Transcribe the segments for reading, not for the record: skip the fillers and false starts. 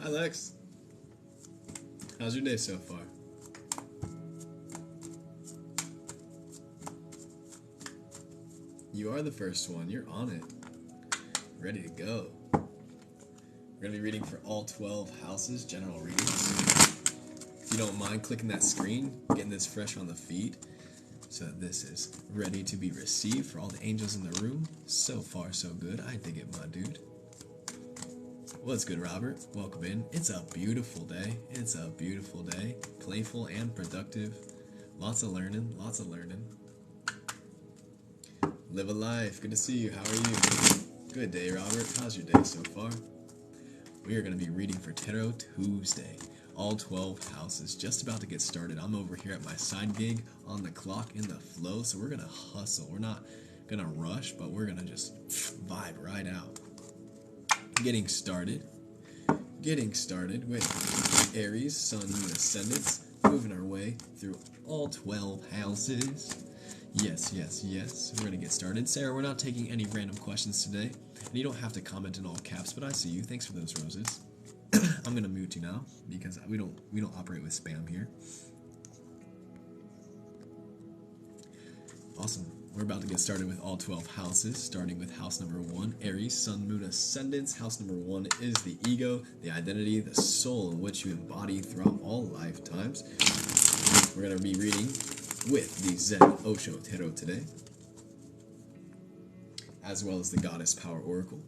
Hi, Lex. How's your day so far? You are the first one. You're on it. Ready to go. We're going to be reading for all 12 houses, general readings. If you don't mind clicking that screen, getting this fresh on the feed, so that this is ready to be received for all the angels in the room. So far, so good. I dig it, my dude. What's good, Robert? Welcome in. It's a beautiful day. It's a beautiful day. Playful and productive. Lots of learning. Lots of learning. Live a life. Good to see you. How are you? Good day, Robert. How's your day so far? We are going to be reading for Tarot Tuesday. All 12 houses. Just about to get started. I'm over here at my side gig on the clock in the flow, so we're going to hustle. We're not going to rush, but we're going to just vibe right out. Getting started with Aries, Sun, Moon, Ascendants, moving our way through all 12 houses. Yes. We're going to get started. Sarah, we're not taking any random questions today, and you don't have to comment in all caps, but I see you. Thanks for those roses. I'm going to mute you now because we don't operate with spam here. Awesome. We're about to get started with all 12 houses, starting with house number 1, Aries, Sun, Moon, Ascendants. House number 1 is the ego, the identity, the soul in which you embody throughout all lifetimes. We're going to be reading with the Zen Osho Tarot today, as well as the Goddess Power Oracle.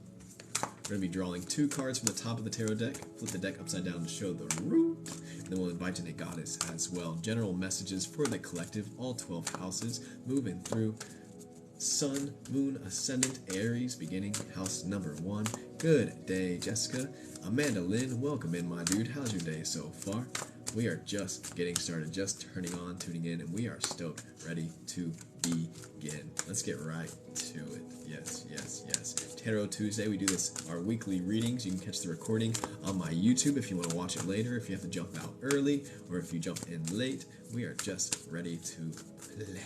We're going to be drawing 2 cards from the top of the tarot deck, flip the deck upside down to show the root, and then we'll invite in a goddess as well. General messages for the collective, all 12 houses, moving through Sun, Moon, Ascendant, Aries, beginning house number 1. Good day, Jessica. Amanda Lynn, welcome in, my dude. How's your day so far? We are just getting started, just turning on, tuning in, and we are stoked, ready to begin. Let's get right to it. Yes. Tarot Tuesday, we do this, our weekly readings. You can catch the recording on my YouTube if you want to watch it later, if you have to jump out early, or if you jump in late. We are just ready to play.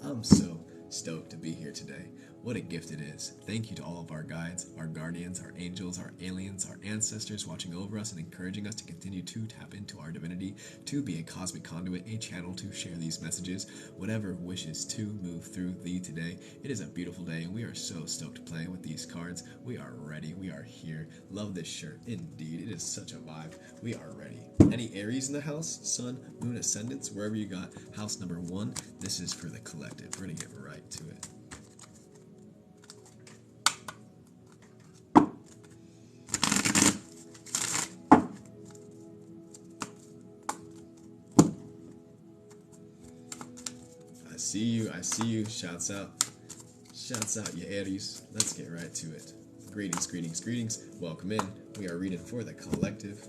I'm so stoked to be here today. What a gift it is. Thank you to all of our guides, our guardians, our angels, our aliens, our ancestors watching over us and encouraging us to continue to tap into our divinity, to be a cosmic conduit, a channel to share these messages, whatever wishes to move through thee today. It is a beautiful day, and we are so stoked to play with these cards. We are ready. We are here. Love this shirt. Indeed, it is such a vibe. We are ready. Any Aries in the house? Sun, Moon, Ascendants, wherever you got house number 1, this is for the collective. We're going to get right to it. I see you. Shouts out, you Aries. Let's get right to it. Greetings. Welcome in. We are reading for the collective.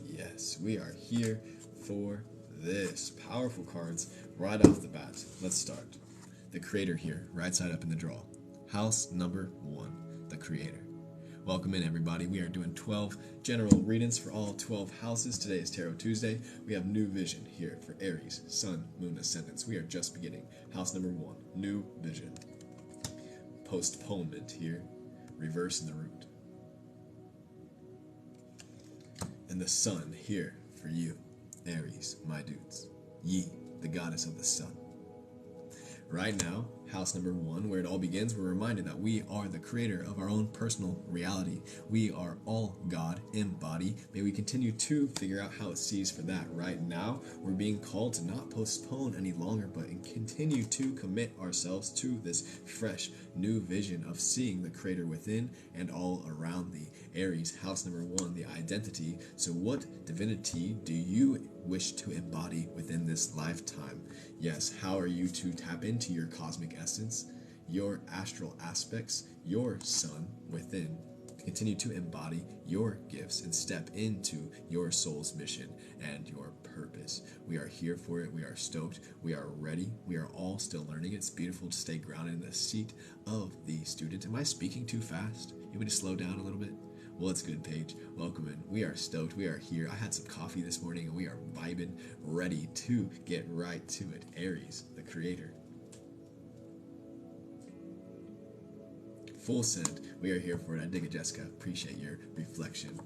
Yes, we are here for this. Powerful cards right off the bat. Let's start. The Creator here, right side up in the draw. House number 1, the Creator. Welcome in, everybody. We are doing 12 general readings for all 12 houses. Today is Tarot Tuesday. We have new vision here for Aries, Sun, Moon, Ascendants. We are just beginning. House number 1, new vision. Postponement here, reverse in the root. And the Sun here for you, Aries, my dudes. Ye, the goddess of the sun. Right now, house number 1, where it all begins, we're reminded that we are the creator of our own personal reality. We are all God embodied. May we continue to figure out how it sees for that. Right now, we're being called to not postpone any longer, but continue to commit ourselves to this fresh, new vision of seeing the creator within and all around thee. Aries, house number 1, the identity. So what divinity do you wish to embody within this lifetime? Yes, how are you to tap into your cosmic essence, your astral aspects, your sun within? Continue to embody your gifts and step into your soul's mission and your purpose. We are here for it. We are stoked. We are ready. We are all still learning. It's beautiful to stay grounded in the seat of the student. Am I speaking too fast? You want me to slow down a little bit? Well, it's good, Paige. Welcome in. We are stoked. We are here. I had some coffee this morning, and we are vibing, ready to get right to it. Aries, the creator. Full send. We are here for it. I dig it, Jessica. Appreciate your reflection.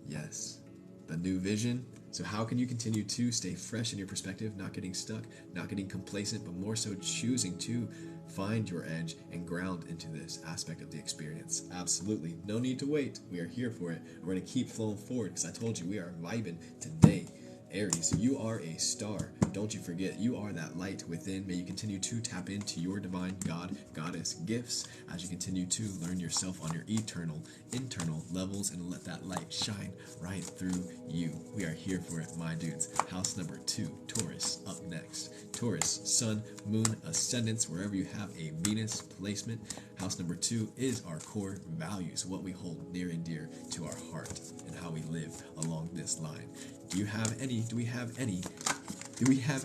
Yes. The new vision. So how can you continue to stay fresh in your perspective, not getting stuck, not getting complacent, but more so choosing to find your edge and ground into this aspect of the experience? Absolutely. No need to wait. We are here for it. We're going to keep flowing forward because I told you we are vibing today. Aries, you are a star. Don't you forget, you are that light within. May you continue to tap into your divine God, goddess gifts as you continue to learn yourself on your eternal, internal levels and let that light shine right through you. We are here for it, my dudes. House number 2, Taurus, up next. Taurus, sun, moon, ascendants, wherever you have a Venus placement. House number 2 is our core values, what we hold near and dear to our heart and how we live along this line. Do we have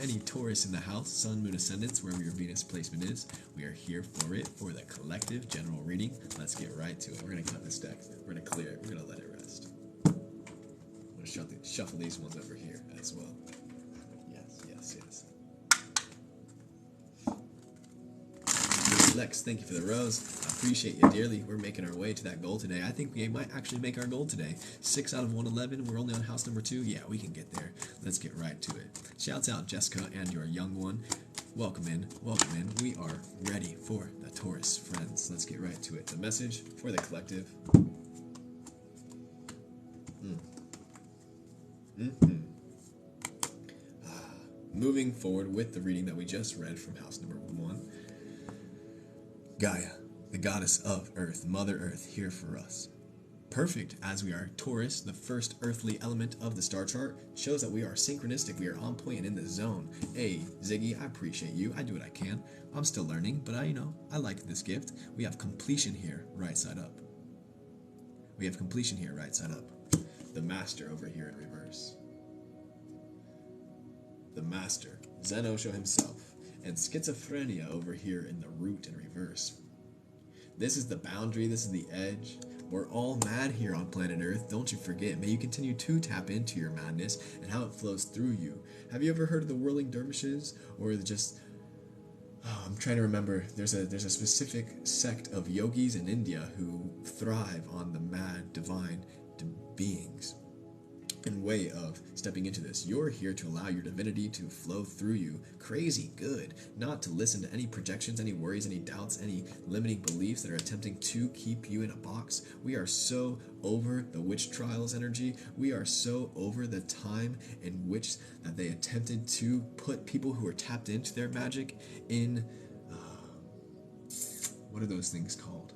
any Taurus in the house, sun, moon, ascendants, wherever your Venus placement is? We are here for it, for the collective general reading. Let's get right to it. We're going to cut this deck. We're going to clear it. We're going to let it rest. I'm going to shuffle these ones over here as well. Yes. Lex, thank you for the rose. I appreciate you dearly. We're making our way to that goal today. I think we might actually make our goal today. 6 out of 111. We're only on house number 2. Yeah, we can get there. Let's get right to it. Shouts out Jessica and your young one. Welcome in. We are ready for the Taurus friends. Let's get right to it. The message for the collective. Moving forward with the reading that we just read from house number 1. Gaia, the goddess of Earth, Mother Earth, here for us. Perfect as we are. Taurus, the first earthly element of the star chart, shows that we are synchronistic, we are on point and in the zone. Hey, Ziggy, I appreciate you. I do what I can. I'm still learning, but I like this gift. We have completion here, right side up. The Master over here in reverse. The Master, Zen Osho himself. And schizophrenia over here in the root in reverse. This is the boundary, this is the edge. We're all mad here on planet Earth, don't you forget. May you continue to tap into your madness and how it flows through you. Have you ever heard of the whirling dervishes? Or just, I'm trying to remember, there's a specific sect of yogis in India who thrive on the mad divine beings. And way of stepping into this. You're here to allow your divinity to flow through you. Crazy good. Not to listen to any projections, any worries, any doubts, any limiting beliefs that are attempting to keep you in a box. We are so over the witch trials energy. We are so over the time in which that they attempted to put people who are tapped into their magic in, what are those things called?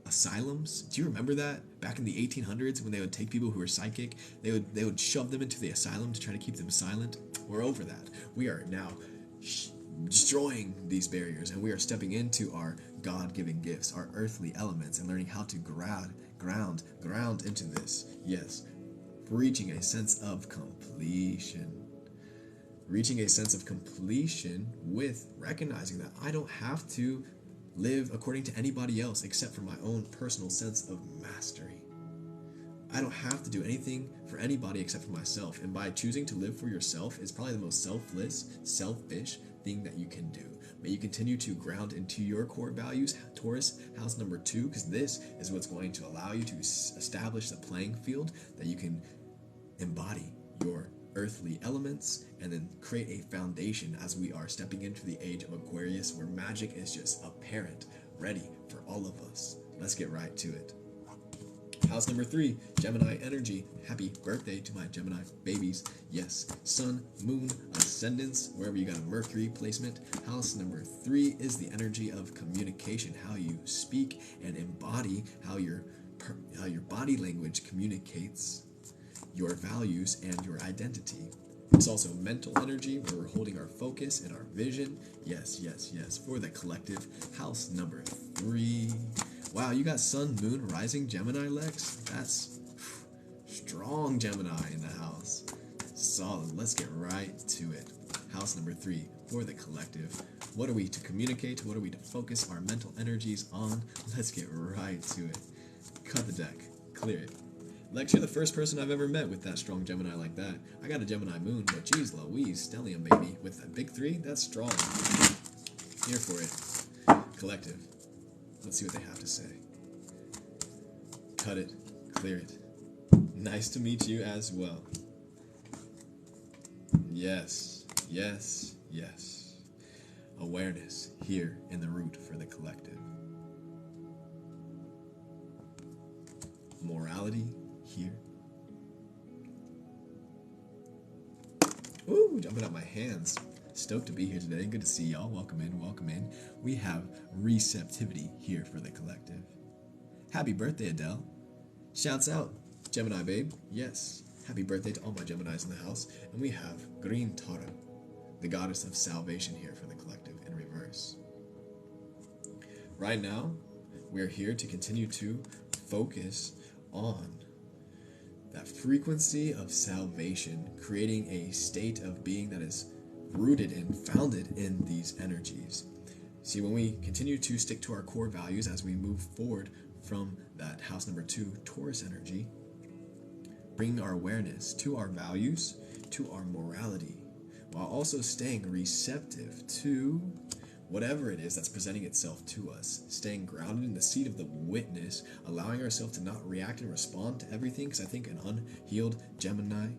Asylums. Do you remember that back in the 1800s when they would take people who were psychic, they would shove them into the asylum to try to keep them silent? We're over that. We are now destroying these barriers, and we are stepping into our God-given gifts, our earthly elements, and learning how to ground into this. Yes, reaching a sense of completion. Reaching a sense of completion with recognizing that I don't have to live according to anybody else except for my own personal sense of mastery. I don't have to do anything for anybody except for myself, and by choosing to live for yourself is probably the most selfish thing that you can do. May you continue to ground into your core values, Taurus, house number 2, because this is what's going to allow you to establish the playing field that you can embody your earthly elements and then create a foundation as we are stepping into the age of Aquarius, where magic is just apparent, ready for all of us. Let's get right to it. House number 3, Gemini energy. Happy birthday to my Gemini babies. Yes, sun, moon, ascendants, wherever you got a Mercury placement. House number 3 is the energy of communication, how you speak and embody, how your body language communicates your values and your identity. It's also mental energy, where we're holding our focus and our vision. Yes, for the collective. House number 3. Wow, you got sun, moon, rising Gemini, Lex? That's strong Gemini in the house. Solid. Let's get right to it. House number 3 for the collective. What are we to communicate? What are we to focus our mental energies on? Let's get right to it. Cut the deck. Clear it. Lex, you're the first person I've ever met with that strong Gemini like that. I got a Gemini moon, but geez Louise, stellium baby. With that big 3, that's strong. Here for it. Collective. Let's see what they have to say. Cut it. Clear it. Nice to meet you as well. Yes, yes, yes. Awareness here in the root for the collective. Morality here. Ooh, jumping out my hands. Stoked to be here today. Good to see y'all. Welcome in, welcome in. We have receptivity here for the collective. Happy birthday, Adele. Shouts out, Gemini babe. Yes. Happy birthday to all my Geminis in the house. And we have Green Tara, the goddess of salvation here for the collective in reverse. Right now, we're here to continue to focus on that frequency of salvation, creating a state of being that is rooted and founded in these energies. See, when we continue to stick to our core values as we move forward from that house number 2 Taurus energy, bringing our awareness to our values, to our morality, while also staying receptive to whatever it is that's presenting itself to us, staying grounded in the seat of the witness, allowing ourselves to not react and respond to everything, because I think an unhealed Gemini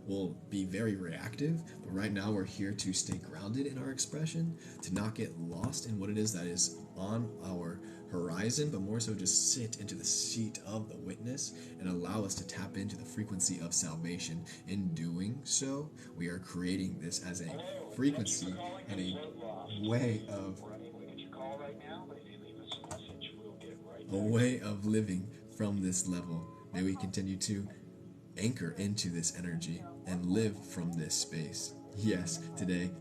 will be very reactive, but right now we're here to stay grounded in our expression, to not get lost in what it is that is on our horizon, but more so just sit into the seat of the witness and allow us to tap into the frequency of salvation. In doing so, we are creating this as a frequency and a way of living from this level. May we continue to anchor into this energy and live from this space. Yes, today,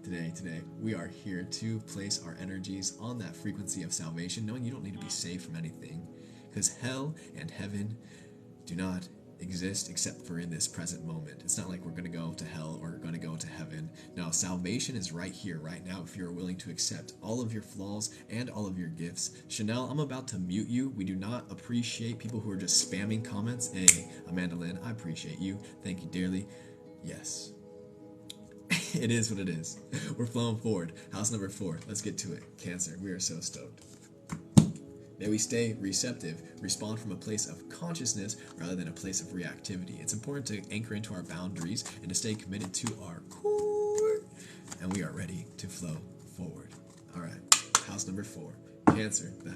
we are here to place our energies on that frequency of salvation, knowing you don't need to be saved from anything, because hell and heaven do not exist except for in this present moment. It's not like we're going to go to hell or going to go to heaven. No, salvation is right here, right now, if you're willing to accept all of your flaws and all of your gifts. Chanel, I'm about to mute you. We do not appreciate people who are just spamming comments. Hey, Amanda Lynn, I appreciate you. Thank you dearly. Yes. It is what it is. We're flowing forward. House number 4. Let's get to it. Cancer. We are so stoked. May we stay receptive, respond from a place of consciousness rather than a place of reactivity. It's important to anchor into our boundaries and to stay committed to our core. And we are ready to flow forward. All right. House number 4. Cancer. The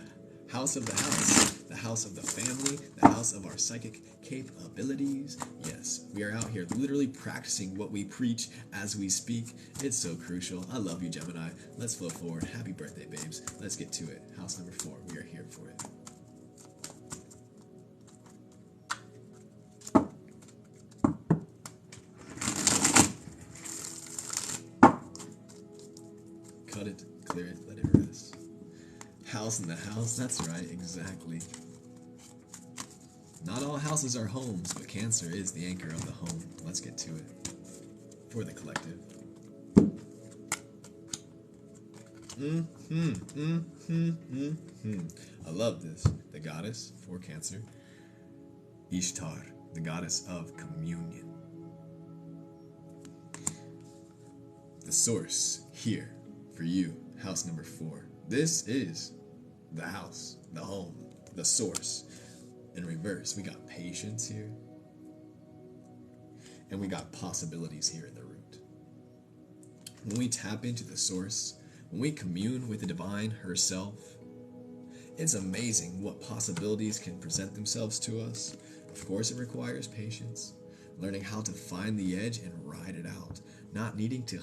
house of the house of the family, the house of our psychic capabilities. Yes, we are out here literally practicing what we preach as we speak. It's so crucial. I love you, Gemini. Let's flow forward. Happy birthday, babes. Let's get to it. House number 4. We are here for it. Cut it, clear it, let it rest. House in the house, that's right, exactly. Not all houses are homes, but Cancer is the anchor of the home. Let's get to it. For the collective. I love this. The goddess for Cancer. Ishtar, the goddess of communion. The source here for you, house number 4. This is the house, the home, the source. In reverse, we got patience here. And we got possibilities here in the root. When we tap into the source, when we commune with the divine herself, it's amazing what possibilities can present themselves to us. Of course, it requires patience, learning how to find the edge and ride it out, not needing to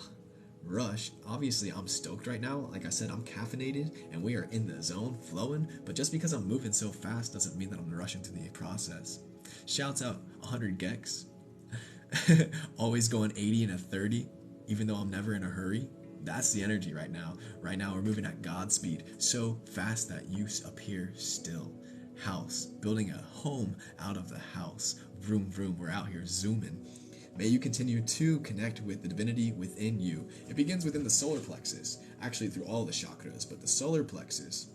rush. Obviously, I'm stoked right now. Like I said, I'm caffeinated and we are in the zone flowing, but just because I'm moving so fast doesn't mean that I'm rushing through the process. Shouts out 100 Gex. Always going 80 and a 30, even though I'm never in a hurry. That's the energy right now. Right now, we're moving at God speed, so fast that you appear still. House, building a home out of the house. Vroom, vroom, we're out here zooming. May you continue to connect with the divinity within you. It begins within the solar plexus, actually through all the chakras, but the solar plexus,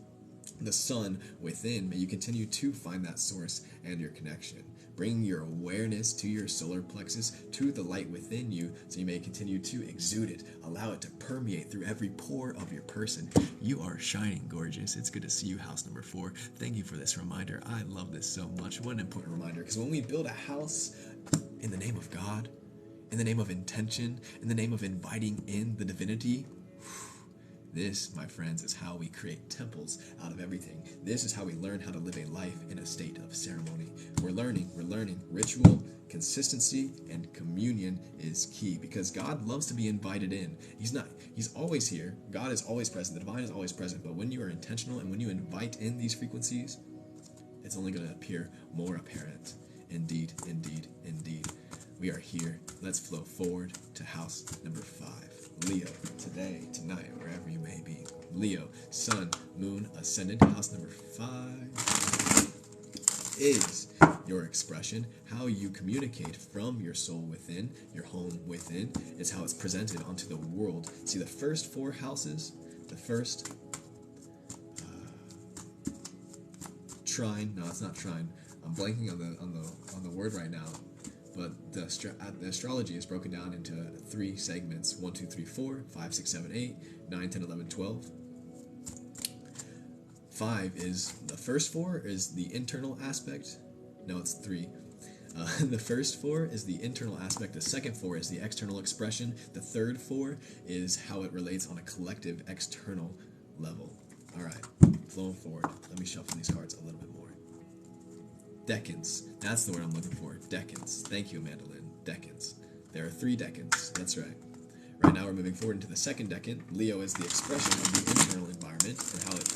the sun within, may you continue to find that source and your connection. Bring your awareness to your solar plexus, to the light within you, so you may continue to exude it. Allow it to permeate through every pore of your person. You are shining gorgeous. It's good to see you, house number 4. Thank you for this reminder. I love this so much. What an important reminder, because when we build a house in the name of God, in the name of intention, in the name of inviting in the divinity, this, my friends, is how we create temples out of everything. This is how we learn how to live a life in a state of ceremony. We're learning. Ritual, consistency, and communion is key, because God loves to be invited in. He's always here. God is always present. The divine is always present. But when you are intentional and when you invite in these frequencies, it's only going to appear more apparent. Indeed, indeed, indeed. We are here. Let's flow forward to house number 5. Leo, today, tonight, wherever you may be. Leo, sun, moon, ascendant. House number 5 is your expression, how you communicate from your soul within, your home within. It's how it's presented onto the world. See, the first 4 houses, the first trine. No, it's not trine. I'm blanking on the word right now. But the astrology is broken down into 3 segments: 1, 2, 3, 4, 5, 6, 7, 8, 9, 10, 11, 12. 5 is the first 4 is the internal aspect. No, it's 3. The first 4 is the internal aspect. The second 4 is the external expression. The third 4 is how it relates on a collective external level. All right, flowing forward. Let me shuffle these cards a little bit more. Decans. That's the word I'm looking for. Decans. Thank you, Amanda Lynn. Decans. There are 3 decans. That's right. Right now we're moving forward into the second decan. Leo is the expression of the internal environment and how it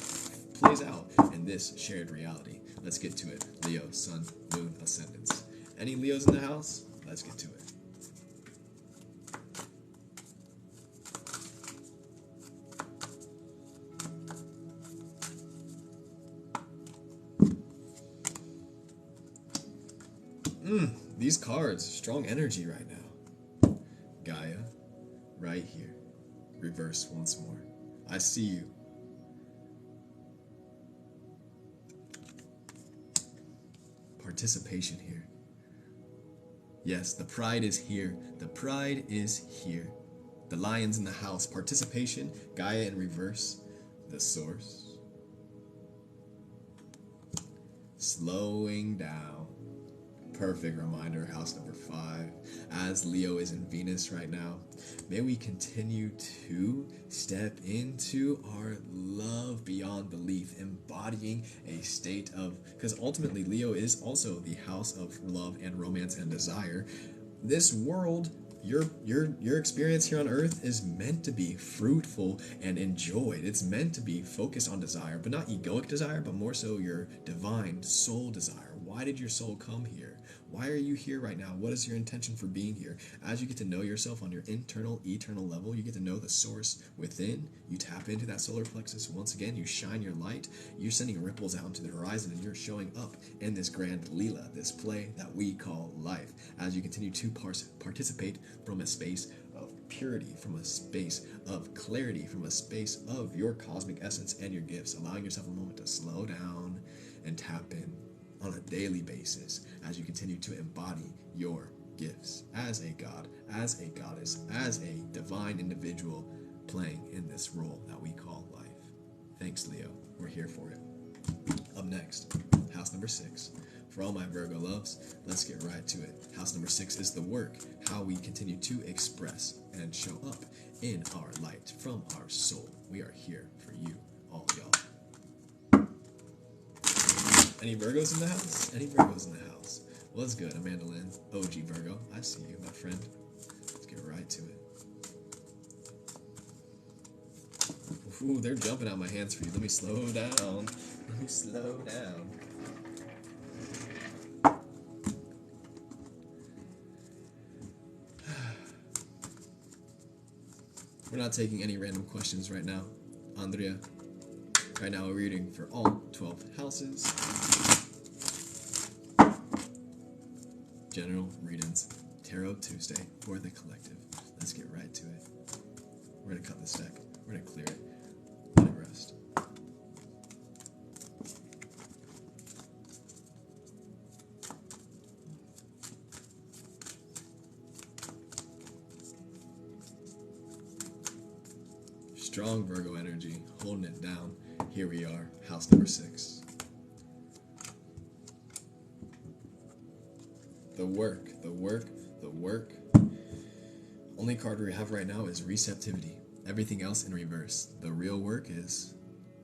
plays out in this shared reality. Let's get to it. Leo, sun, moon, ascendants. Any Leos in the house? Let's get to it. These cards, strong energy right now. Gaia, right here. Reverse once more. I see you. Participation here. Yes, the pride is here. The pride is here. The lion's in the house. Participation, Gaia in reverse. The source. Slowing down. Perfect reminder, house number 5. As Leo is in Venus right now, may we continue to step into our love beyond belief, embodying a state of, because ultimately Leo is also the house of love and romance and desire. This world, your experience here on earth is meant to be fruitful and enjoyed. It's meant to be focused on desire, but not egoic desire, but more so your divine soul desire. Why did your soul come here? Why are you here right now? What is your intention for being here? As you get to know yourself on your internal, eternal level, you get to know the source within. You tap into that solar plexus. Once again, you shine your light. You're sending ripples out into the horizon, and you're showing up in this grand Leela, this play that we call life. As you continue to participate from a space of purity, from a space of clarity, from a space of your cosmic essence and your gifts, allowing yourself a moment to slow down and tap in on a daily basis as you continue to embody your gifts as a god, as a goddess, as a divine individual playing in this role that we call life. Thanks, Leo. We're here for it. Up next, house number 6. For all my Virgo loves, let's get right to it. House number 6 is the work, how we continue to express and show up in our light from our soul. We are here for you, all y'all. Any Virgos in the house? Any Virgos in the house? Well, that's good, Amanda Lynn. OG Virgo. I see you, my friend. Let's get right to it. Ooh, they're jumping out my hands for you. Let me slow down. Let me slow down. We're not taking any random questions right now, Andrea. Right now we're reading for all 12 houses. General readings, Tarot Tuesday for the collective. Let's get right to it. We're going to cut this deck. We're going to clear it. Let it rest. Strong Virgo energy, holding it down. Here we are, house number 6. The work. Only card we have right now is receptivity. Everything else in reverse. The real work is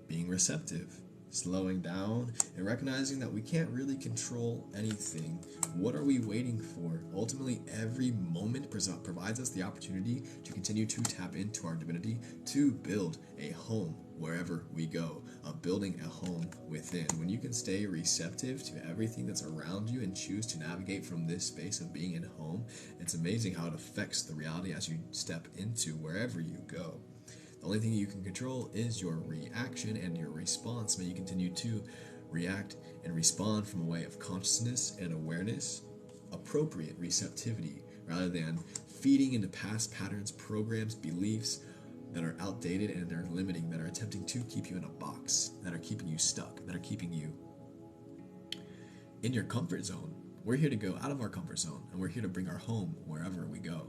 being receptive, slowing down, and recognizing that we can't really control anything. What are we waiting for? Ultimately, every moment provides us the opportunity to continue to tap into our divinity, to build a home wherever we go, building a home within. When you can stay receptive to everything that's around you and choose to navigate from this space of being in home, it's amazing how it affects the reality as you step into wherever you go. The only thing you can control is your reaction and your response. May you continue to react and respond from a way of consciousness and awareness, appropriate receptivity, rather than feeding into past patterns, programs, beliefs that are outdated and they're limiting, that are attempting to keep you in a box, that are keeping you stuck, that are keeping you in your comfort zone. We're here to go out of our comfort zone, and we're here to bring our home wherever we go.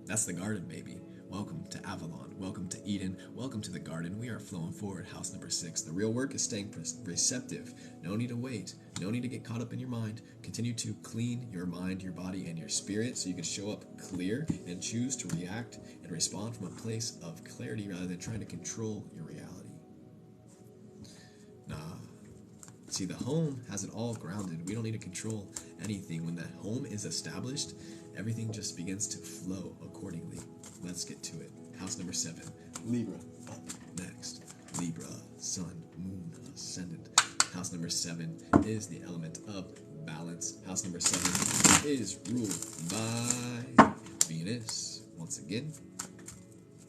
That's the garden, baby. Welcome to Avalon. Welcome to Eden. Welcome to the garden. We are flowing forward, house number 6. The real work is staying receptive. No need to wait. No need to get caught up in your mind. Continue to clean your mind, your body, and your spirit so you can show up clear and choose to react and respond from a place of clarity rather than trying to control your reality. Nah. See, the home has it all grounded. We don't need to control anything. When that home is established, everything just begins to flow accordingly. Let's get to it. House number 7, Libra, up next. Libra, sun, moon, ascendant. House number 7 is the element of balance. House number 7 is ruled by Venus. Once again,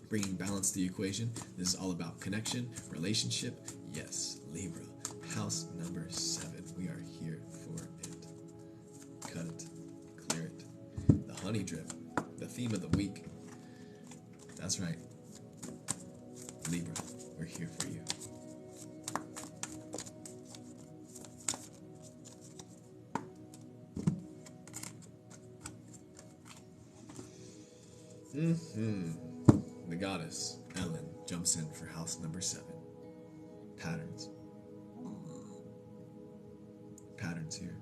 bringing balance to the equation. This is all about connection, relationship. Yes, Libra. House number 7. We are here for it. Cut it. Clear it. The honey drip. The theme of the week. That's right. Libra, we're here for you. The goddess, Ellen, jumps in for house number 7. Patterns. Patterns here.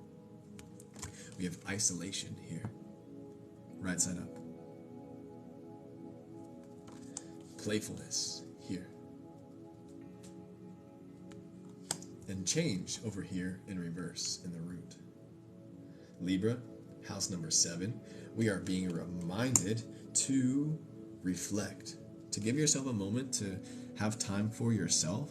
We have isolation here. Right side up. Playfulness here. And change over here in reverse in the root. Libra, house number 7. We are being reminded to reflect, to give yourself a moment to have time for yourself.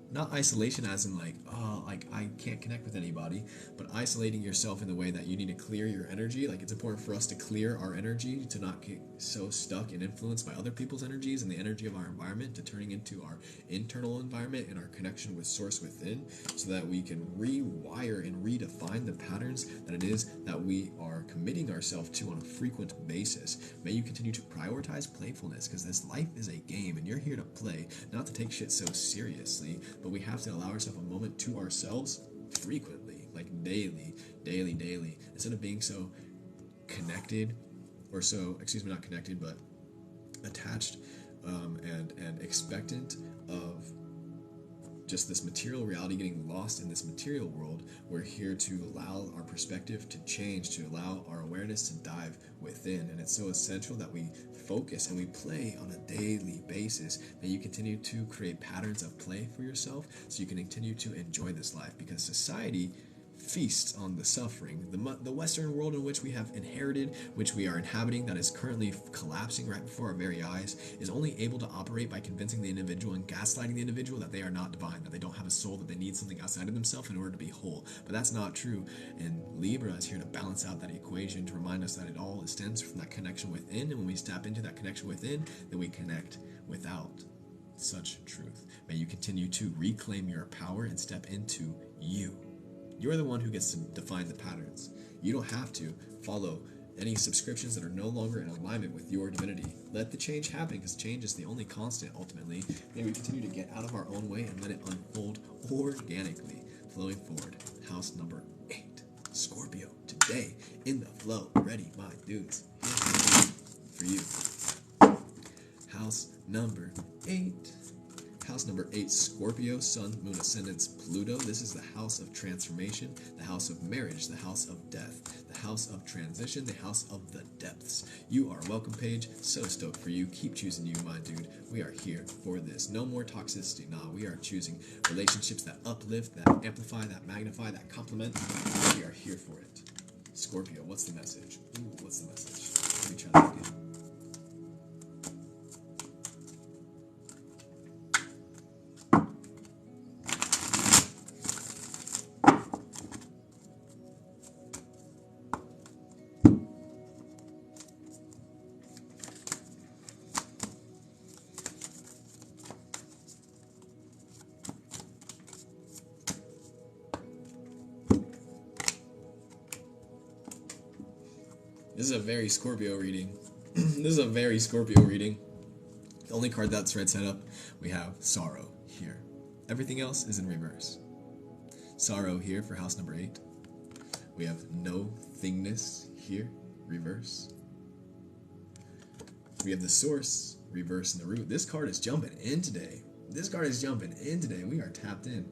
Not isolation as in like, oh, like I can't connect with anybody, but isolating yourself in the way that you need to clear your energy. Like it's important for us to clear our energy, to not get so stuck and influenced by other people's energies and the energy of our environment, to turning into our internal environment and our connection with source within, so that we can rewire and redefine the patterns that it is that we are committing ourselves to on a frequent basis. May you continue to prioritize playfulness, because this life is a game and you're here to play, not to take shit so seriously. But we have to allow ourselves a moment to ourselves frequently, like daily, instead of being so connected, or so, not connected, but attached and expectant of just this material reality, getting lost in this material world. We're here to allow our perspective to change, to allow our awareness to dive within. And it's so essential that we focus and we play on a daily basis. May you continue to create patterns of play for yourself so you can continue to enjoy this life, because society feasts on the suffering. The Western world in which we have inherited, which we are inhabiting, that is currently collapsing right before our very eyes, is only able to operate by convincing the individual and gaslighting the individual that they are not divine, that they don't have a soul, that they need something outside of themselves in order to be whole. But that's not true. And Libra is here to balance out that equation, to remind us that it all stems from that connection within. And when we step into that connection within, then we connect without such truth. May you continue to reclaim your power and step into you. You're the one who gets to define the patterns. You don't have to follow any subscriptions that are no longer in alignment with your divinity. Let the change happen, because change is the only constant ultimately. May we continue to get out of our own way and let it unfold organically. Flowing forward, house number 8, Scorpio. Today, in the flow, ready, my dudes, for you. house number 8. House number 8, Scorpio, Sun, Moon, Ascendants, Pluto. This is the house of transformation, the house of marriage, the house of death, the house of transition, the house of the depths. You are welcome, Paige. So stoked for you. Keep choosing you, my dude. We are here for this. No more toxicity. Nah, we are choosing relationships that uplift, that amplify, that magnify, that complement. We are here for it. Scorpio, what's the message? Ooh, what's the message? Let me try that again. This is a very Scorpio reading. This is a very Scorpio reading. The only card that's right side up, we have sorrow here. Everything else is in reverse. Sorrow here for house number 8. We have no thingness here, reverse. We have the source, reverse, and the root. This card is jumping in today. This card is jumping in today. We are tapped in.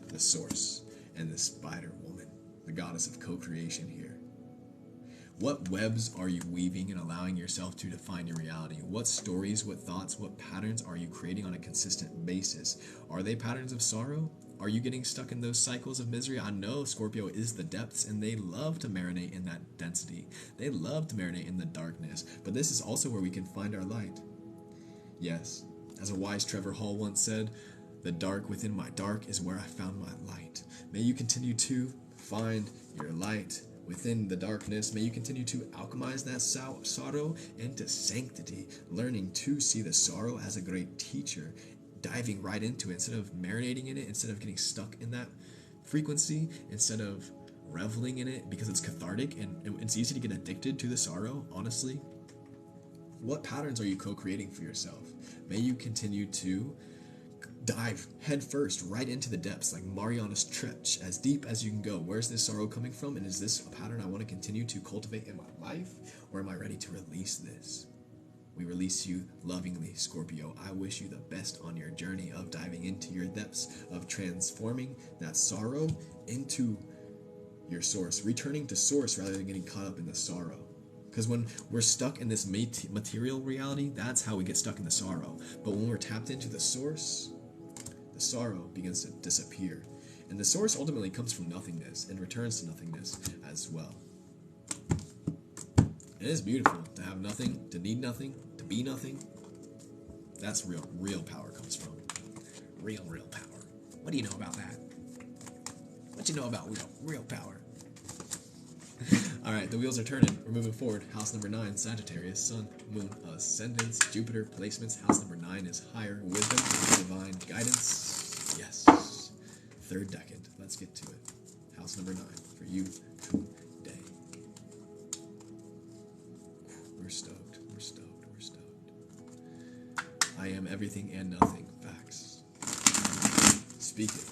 The source and the spider woman, the goddess of co-creation here. What webs are you weaving and allowing yourself to define your reality? What stories, what thoughts, what patterns are you creating on a consistent basis? Are they patterns of sorrow? Are you getting stuck in those cycles of misery? I know Scorpio is the depths, and they love to marinate in that density. They love to marinate in the darkness, but this is also where we can find our light. Yes, as a wise Trevor Hall once said, the dark within my dark is where I found my light. May you continue to find your light within the darkness. May you continue to alchemize that sorrow into sanctity, learning to see the sorrow as a great teacher, diving right into it instead of marinating in it, instead of getting stuck in that frequency, instead of reveling in it because it's cathartic and it's easy to get addicted to the sorrow, honestly. What patterns are you co-creating for yourself? May you continue to dive head first right into the depths, like Mariana's Trench, as deep as you can go. Where's this sorrow coming from, and is this a pattern I want to continue to cultivate in my life, or am I ready to release this? We release you lovingly, Scorpio. I wish you the best on your journey of diving into your depths, of transforming that sorrow into your source, returning to source rather than getting caught up in the sorrow. Because when we're stuck in this material reality, that's how we get stuck in the sorrow. But when we're tapped into the source, the sorrow begins to disappear. And the source ultimately comes from nothingness and returns to nothingness as well. It is beautiful to have nothing, to need nothing, to be nothing. That's real power comes from. Real power. What do you know about that? What you know about real power? Alright, the wheels are turning. We're moving forward. House number 9, Sagittarius, Sun, Moon, Ascendants, Jupiter, placements. House number 9 is higher wisdom, divine guidance. Yes. Third decade. Let's get to it. House number 9 for you today. We're stoked. We're stoked. We're stoked. I am everything and nothing. Facts. Speak it.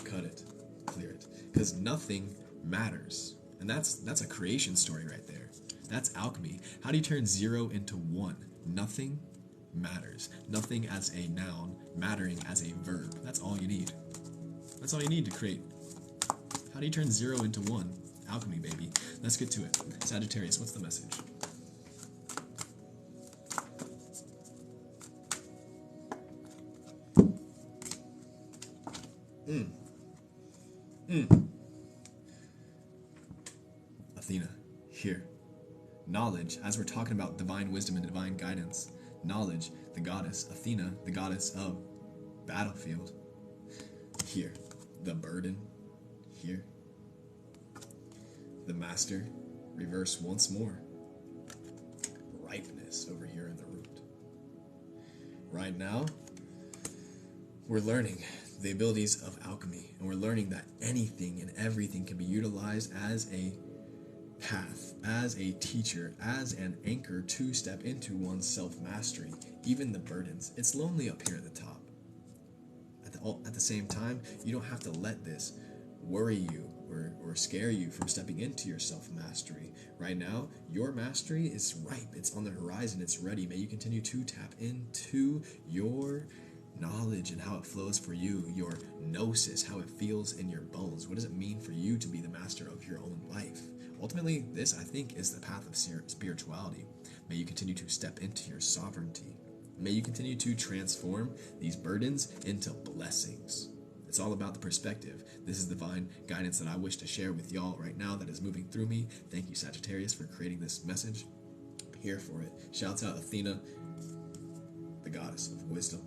Cut it. Clear it. Because nothing matters. And that's a creation story right there. That's alchemy. How do you turn 0 into 1? Nothing matters. Nothing as a noun, mattering as a verb. That's all you need. That's all you need to create. How do you turn 0 into 1? Alchemy, baby. Let's get to it. Sagittarius, what's the message? Athena, here. Knowledge, as we're talking about divine wisdom and divine guidance. Knowledge, the goddess. Athena, the goddess of battlefield. Here. The burden. Here. The master. Reverse once more. Ripeness over here in the root. Right now, we're learning the abilities of alchemy, and we're learning that anything and everything can be utilized as a path, as a teacher, as an anchor to step into one's self-mastery. Even the burdens. It's lonely up here at the top. At the same time, you don't have to let this worry you or scare you from stepping into your self-mastery. Right now, your mastery is ripe. It's on the horizon. It's ready. May you continue to tap into your knowledge and how it flows for you, your gnosis, how it feels in your bones. What does it mean for you to be the master of your own life? Ultimately, this, I think, is the path of spirituality. May you continue to step into your sovereignty. May you continue to transform these burdens into blessings. It's all about the perspective. This is divine guidance that I wish to share with y'all right now that is moving through me. Thank you, Sagittarius, for creating this message. I'm here for it. Shouts out Athena, the goddess of wisdom.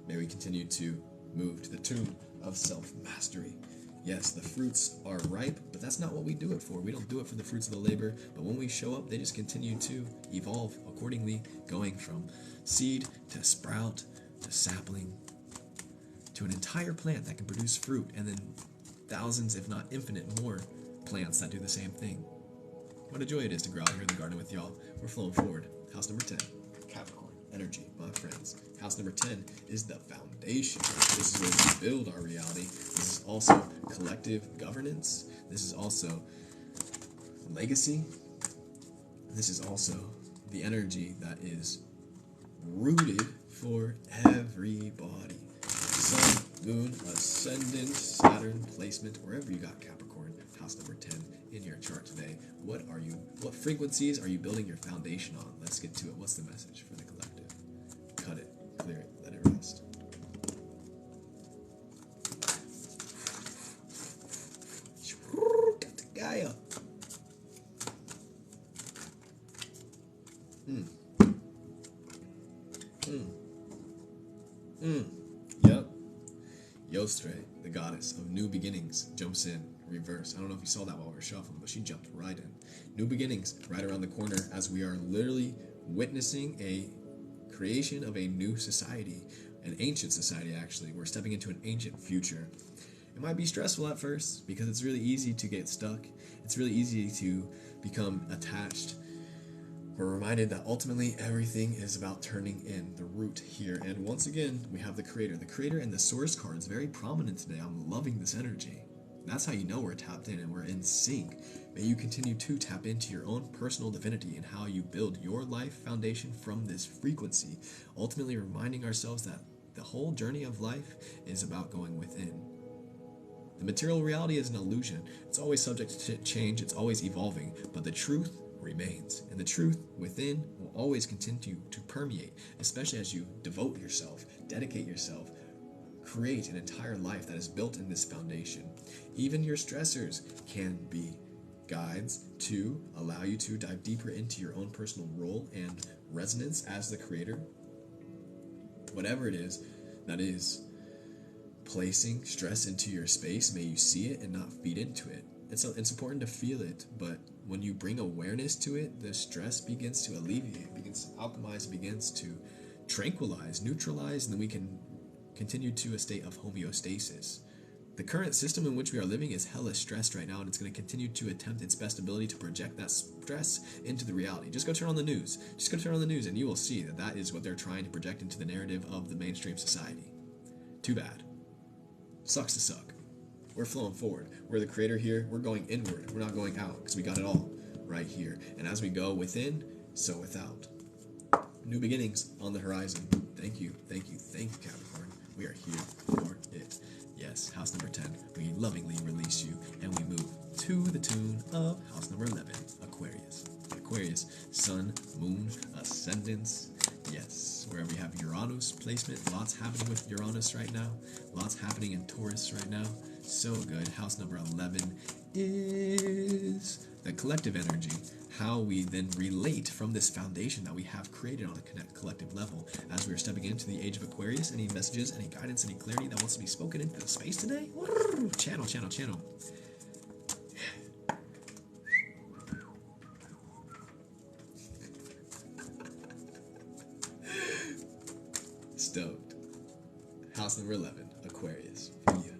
May we continue to move to the tune of self-mastery. Yes, the fruits are ripe, but that's not what we do it for. We don't do it for the fruits of the labor, but when we show up, they just continue to evolve accordingly, going from seed to sprout to sapling to an entire plant that can produce fruit, and then thousands, if not infinite, more plants that do the same thing. What a joy it is to grow out here in the garden with y'all. We're flowing forward. House number 10, Capricorn energy, my friends. House number 10 is the foundation. This is where we build our reality. This is also collective governance. This is also legacy. This is also the energy that is rooted for everybody. Sun, moon, ascendant, Saturn placement, wherever you got Capricorn, house number 10 in your chart today. What frequencies are you building your foundation on? Let's get to it. What's the message for the collective? Cut it, clear it, let it rest. Gaia. Yep. Yostre, the goddess of new beginnings, jumps in reverse. I don't know if you saw that while we were shuffling, but she jumped right in. New beginnings right around the corner as we are literally witnessing a creation of a new society, an ancient society actually. We're stepping into an ancient future. It might be stressful at first because it's really easy to get stuck. It's really easy to become attached. We're reminded that ultimately everything is about turning in, the root here. And once again, we have the creator. The creator and the source card is very prominent today. I'm loving this energy. That's how you know we're tapped in and we're in sync. May you continue to tap into your own personal divinity and how you build your life foundation from this frequency. Ultimately reminding ourselves that the whole journey of life is about going within. The material reality is an illusion. It's always subject to change. It's always evolving. But the truth remains. And the truth within will always continue to permeate, especially as you devote yourself, dedicate yourself, create an entire life that is built in this foundation. Even your stressors can be guides to allow you to dive deeper into your own personal role and resonance as the creator. Whatever it is that is placing stress into your space, may you see it and not feed into it. It's important to feel it, but when you bring awareness to it, the stress begins to alleviate, begins to alchemize, begins to tranquilize, neutralize, and then we can continue to a state of homeostasis. The current system in which we are living is hella stressed right now, and it's going to continue to attempt its best ability to project that stress into the reality. Just go turn on the news. Just go turn on the news, and you will see that that is what they're trying to project into the narrative of the mainstream society. Too bad. Sucks to suck. We're flowing forward. We're the creator here. We're going inward. We're not going out because we got it all right here. And as we go within, so without. New beginnings on the horizon. Thank you, thank you, thank you, Capricorn. We are here for it. Yes, house number 10. We lovingly release you, and we move to the tune of house number 11, Aquarius. Aquarius, sun, moon, ascendants. Yes, where we have Uranus placement. Lots happening with Uranus right now. Lots happening in Taurus right now. So good. House number 11 is the collective energy. How we then relate from this foundation that we have created on a collective level as we're stepping into the age of Aquarius. Any messages, any guidance, any clarity that wants to be spoken into the space today? Channel. Stoked. House number 11, Aquarius, for you.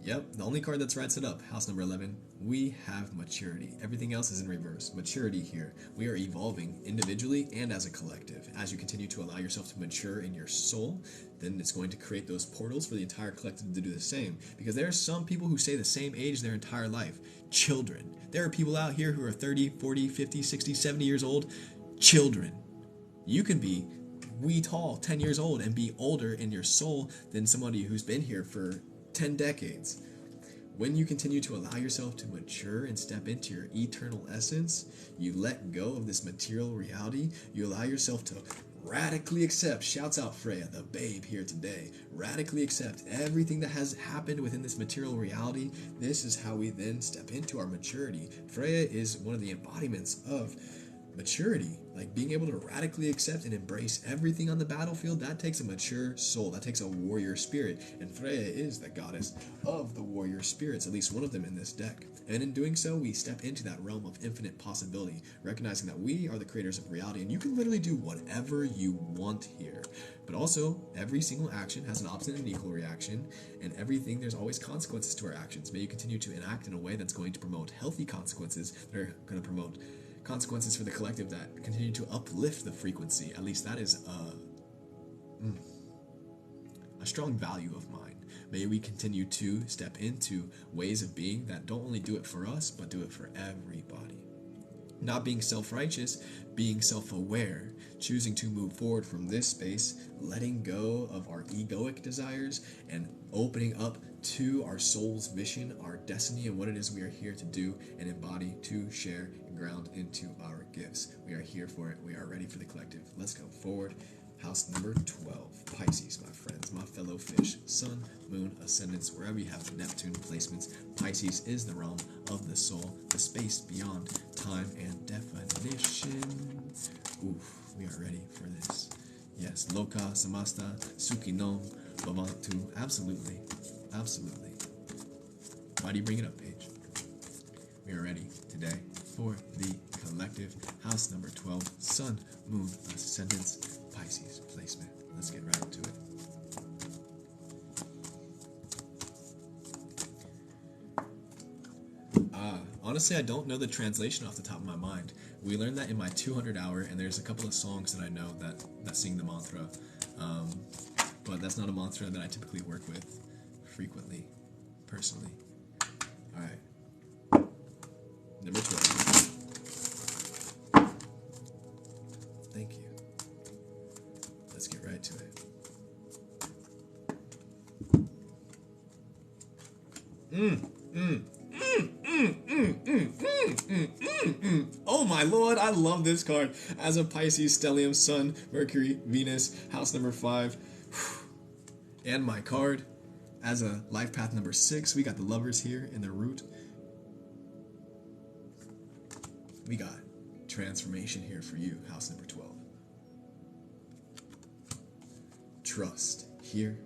Yep, the only card that's right side up, house number 11, we have maturity. Everything else is in reverse. Maturity here. We are evolving individually and as a collective. As you continue to allow yourself to mature in your soul, then it's going to create those portals for the entire collective to do the same. Because there are some people who stay the same age their entire life. Children. There are people out here who are 30, 40, 50, 60, 70 years old. Children. You can be wee tall, 10 years old, and be older in your soul than somebody who's been here for 10 decades. When you continue to allow yourself to mature and step into your eternal essence, you let go of this material reality, you allow yourself to radically accept, shouts out Freya, the babe here today, radically accept everything that has happened within this material reality. This is how we then step into our maturity. Freya is one of the embodiments of maturity, like being able to radically accept and embrace everything on the battlefield. That takes a mature soul, that takes a warrior spirit, and Freya is the goddess of the warrior spirits, at least one of them in this deck. And in doing so, we step into that realm of infinite possibility, recognizing that we are the creators of reality, and you can literally do whatever you want here. But also, every single action has an opposite and equal reaction, and everything, there's always consequences to our actions. May you continue to enact in a way that's going to promote healthy consequences, that are going to promote consequences for the collective that continue to uplift the frequency. At least that is a strong value of mine. May we continue to step into ways of being that don't only do it for us, but do it for everybody. Not being self-righteous, being self-aware, choosing to move forward from this space, letting go of our egoic desires, and opening up to our soul's mission, our destiny, and what it is we are here to do and embody, to share and ground into our gifts. We are here for it. We are ready for the collective. Let's go forward. House number 12, Pisces, my friends, my fellow fish, sun, moon, ascendants, wherever you have Neptune placements. Pisces is the realm of the soul, the space beyond time and definition. Oof, we are ready for this. Yes, Loka, Samasta, Sukinom, Bhavantu, absolutely, absolutely. Why do you bring it up, Paige? We are ready today for the collective. House number 12, sun, moon, ascendants, Pisces placement. Let's get right into it. Honestly, I don't know the translation off the top of my mind. We learned that in my 200 hour, and there's a couple of songs that I know that sing the mantra, but that's not a mantra that I typically work with frequently, personally. All right, number 12. Thank you. Let's get right to it. Oh my lord, I love this card. As a Pisces, stellium, sun, Mercury, Venus, house number 5. And my card, as a life path number 6, we got the lovers here in the root. We got transformation here for you, house number 12. Trust here.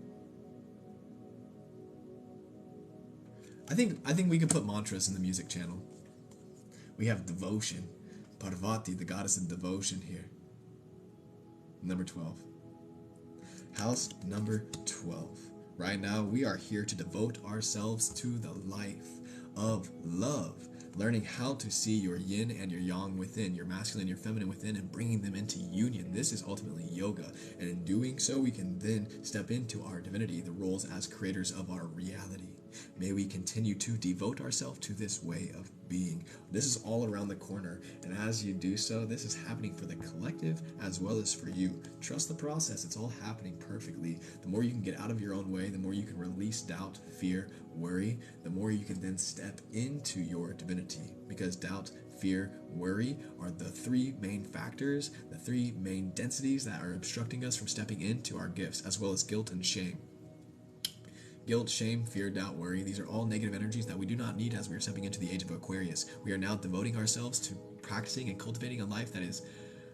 I think we can put mantras in the music channel. We have devotion, Parvati, the goddess of devotion here. Number 12. House number 12. Right now, we are here to devote ourselves to the life of love, learning how to see your yin and your yang within, your masculine and your feminine within, and bringing them into union. This is ultimately yoga, and in doing so, we can then step into our divinity, the roles as creators of our reality. May we continue to devote ourselves to this way of being. This is all around the corner, and as you do so, this is happening for the collective as well as for you. Trust the process. It's all happening perfectly. The more you can get out of your own way, the more you can release doubt, fear, worry, the more you can then step into your divinity, because doubt, fear, worry are the 3 main factors, the 3 main densities that are obstructing us from stepping into our gifts, as well as guilt and shame. Guilt, shame, fear, doubt, worry, these are all negative energies that we do not need as we are stepping into the age of Aquarius. We are now devoting ourselves to practicing and cultivating a life that is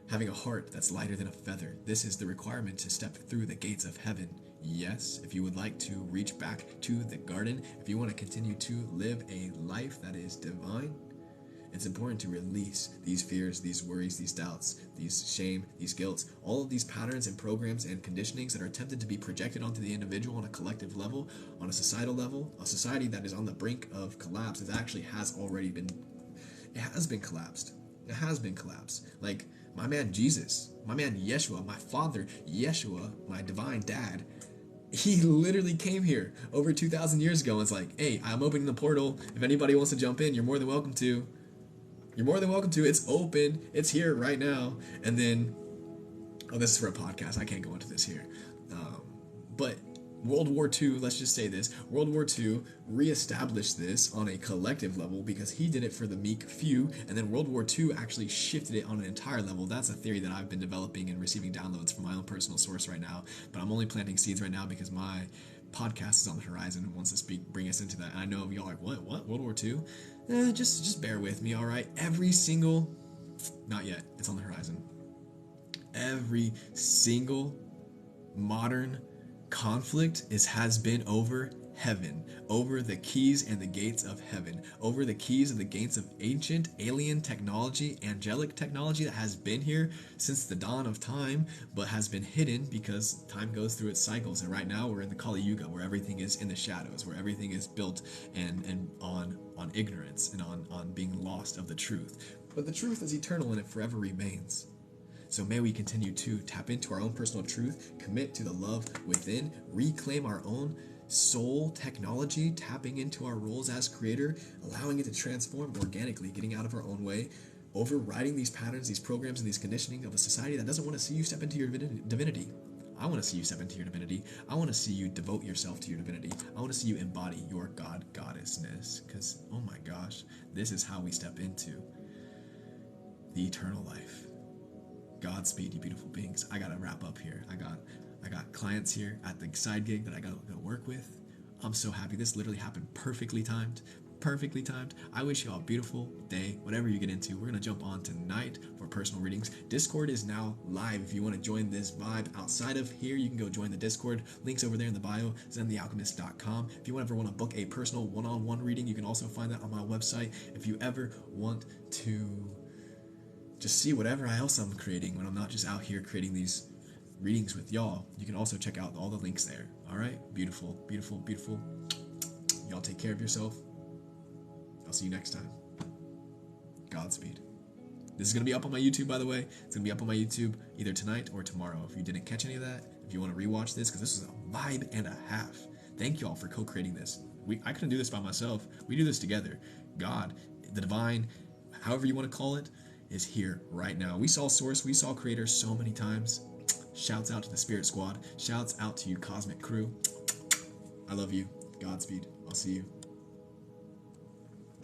having a heart that's lighter than a feather. This is the requirement to step through the gates of heaven. Yes, if you would like to reach back to the garden, if you want to continue to live a life that is divine, It's important to release these fears, these worries, these doubts, these shame, these guilts, all of these patterns and programs and conditionings that are attempted to be projected onto the individual on a collective level, on a societal level, a society that is on the brink of collapse. It actually has already been, it has been collapsed. It has been collapsed. Like my man Jesus, my man Yeshua, my father Yeshua, my divine dad, he literally came here over 2,000 years ago and was like, hey, I'm opening the portal. If anybody wants to jump in, you're more than welcome to. You're more than welcome to. It's open. It's here right now. And then, oh, this is for a podcast. I can't go into this here. But World War II, let's just say this, World War II reestablished this on a collective level because he did it for the meek few, and then World War II actually shifted it on an entire level. That's a theory that I've been developing and receiving downloads from my own personal source right now, but I'm only planting seeds right now because my podcast is on the horizon and wants to bring us into that. And I know y'all are like, what, World War II? Just bear with me, all right? Not yet, it's on the horizon. Every single modern conflict has been over heaven, over the keys and the gates of heaven, over the keys and the gates of ancient alien technology, angelic technology that has been here since the dawn of time, but has been hidden because time goes through its cycles. And right now we're in the Kali Yuga, where everything is in the shadows, where everything is built and on ignorance and on being lost of the truth. But the truth is eternal and it forever remains. So may we continue to tap into our own personal truth, commit to the love within, reclaim our own soul technology, tapping into our roles as creator, allowing it to transform organically, getting out of our own way, overriding these patterns, these programs, and these conditioning of a society that doesn't want to see you step into your divinity. I want to see you step into your divinity. I want to see you devote yourself to your divinity. I want to see you embody your God, goddessness. Because, oh my gosh, this is how we step into the eternal life. Godspeed, you beautiful beings. I gotta wrap up here. I got clients here at the side gig that I gotta go work with. I'm so happy. This literally happened perfectly timed. I wish you all a beautiful day, whatever you get into. We're gonna jump on tonight for personal readings. Discord is now live. If you want to join this vibe outside of here, you can go join the Discord. Links over there in the bio, zenthealchemist.com. If you ever want to book a personal one-on-one reading, you can also find that on my website. If you ever want to just see whatever else I'm creating when I'm not just out here creating these readings with y'all, you can also check out all the links there. All right? Beautiful, beautiful, beautiful. Y'all take care of yourself. I'll see you next time. Godspeed. This is going to be up on my YouTube, by the way. It's going to be up on my YouTube either tonight or tomorrow. If you didn't catch any of that, if you want to rewatch this, because this is a vibe and a half. Thank y'all for co-creating this. I couldn't do this by myself. We do this together. God, the divine, however you want to call it, is here right now. We saw Source, we saw Creator so many times. Shouts out to the Spirit Squad. Shouts out to you, Cosmic Crew. I love you. Godspeed. I'll see you.